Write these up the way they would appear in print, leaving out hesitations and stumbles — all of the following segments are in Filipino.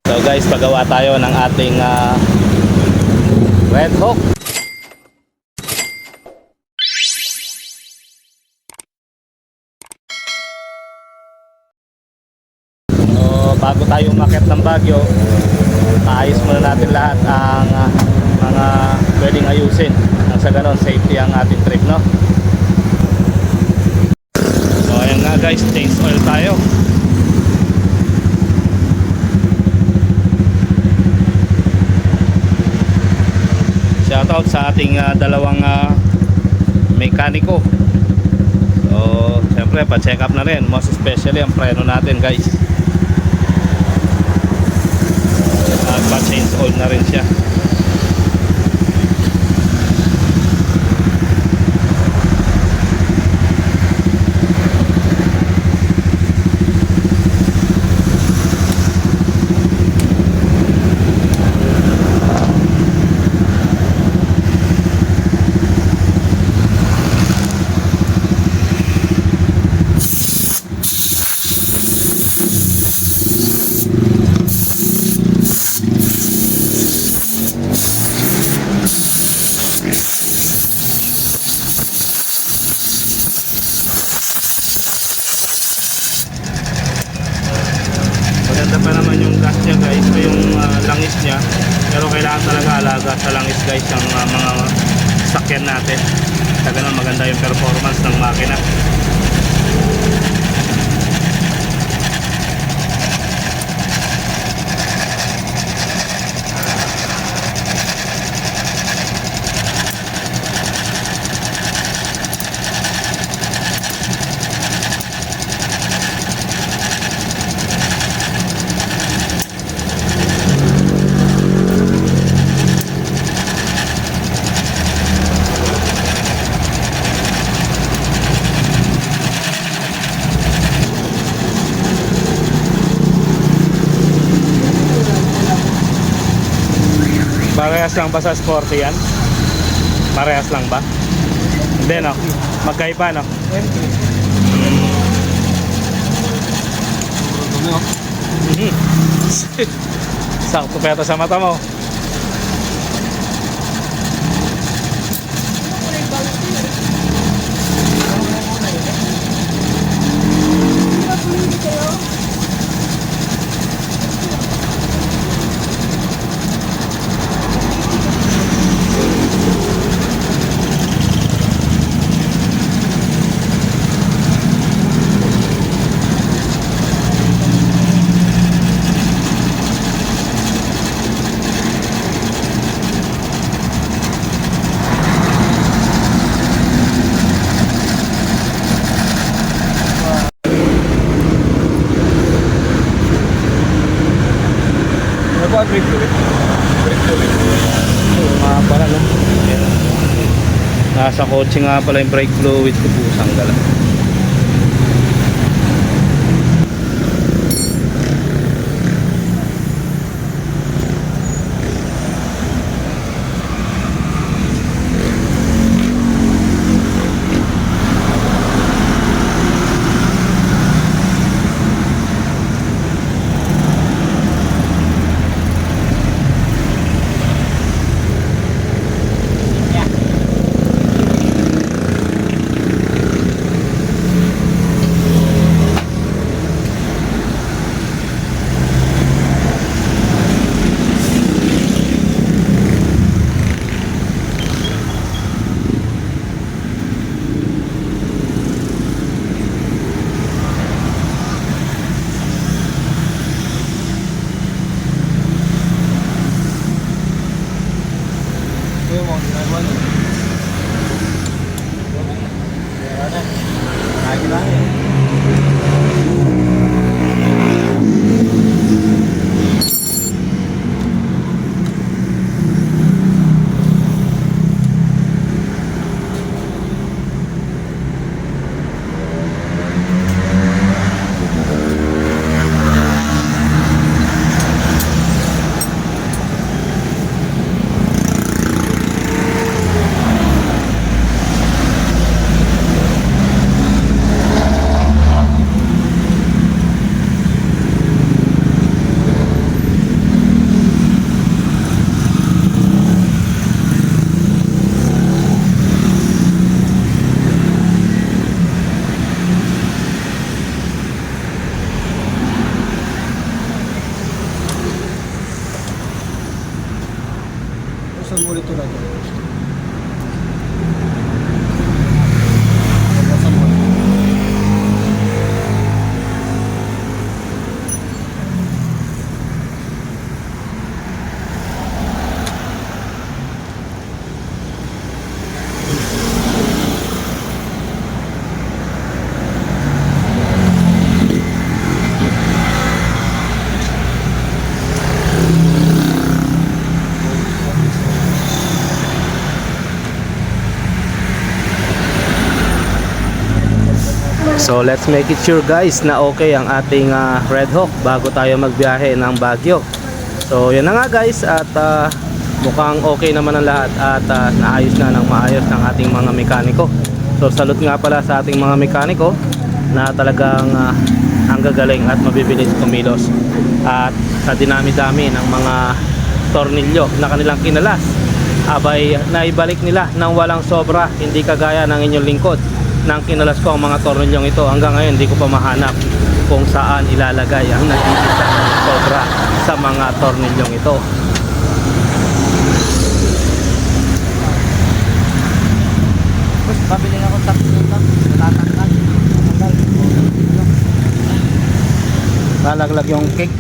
So guys, pagawa tayo ng ating Red Hawk. So bago tayo umakyat ng Baguio, maayos muna natin lahat ang mga pwedeng ayusin. Nang sa ganon, safety ang ating trip, no? So ayan nga guys, change oil tayo. Shoutout sa ating dalawang mekaniko. So syempre pa-check up na rin, most especially ang preno natin guys. Pa-change oil na rin siya. Maganda pa naman yung gas niya guys, yung langis niya, pero kailangan talaga alaga sa langis guys ang mga sakyan natin. Sa ganun maganda yung performance ng makina. Parehas lang ba sa sporty yan? Parehas lang ba? Hindi no? Magkaiba no? Sakto peta sa mata mo. Brake fluid. Mga pala no? Nasa kotse nga pala yung brake fluid ko, pusang gala. Buksan mo ulit ito natin. So let's make it sure guys na okay ang ating Red Hawk bago tayo magbiyahe ng Baguio. So yun na nga guys, at mukhang okay naman ang lahat at naayos na ng maayos ng ating mga mekaniko. So salute nga pala sa ating mga mekaniko na talagang ang gagaling at mabibilis kumilos. At sa dinami-dami ng mga tornilyo na kanilang kinalas, abay naibalik nila ng walang sobra, hindi kagaya ng inyong lingkod. Nang kinalas ko ang mga tornilyong ito, hanggang ngayon hindi ko pa mahanap kung saan ilalagay ang nag-iisa sobra sa mga tornilyong ito. Boss, pabili ako tatlo nito. Natatanggal. Nalaglag yung cake.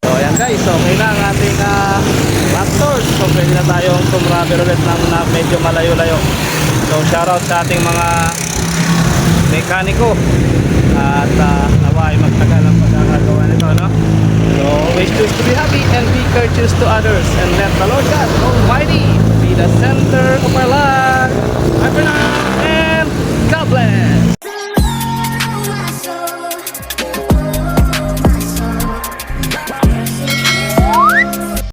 So ayan guys, okay na ang ating tractors. So pwede na tayong tumravel ulit ng medyo malayo-layo. So shoutout sa ating mga mekaniko at nawa ay magtagal ang pagkakagawa nito, no? So always choose to be happy and be courteous to others, and let the Lord God Almighty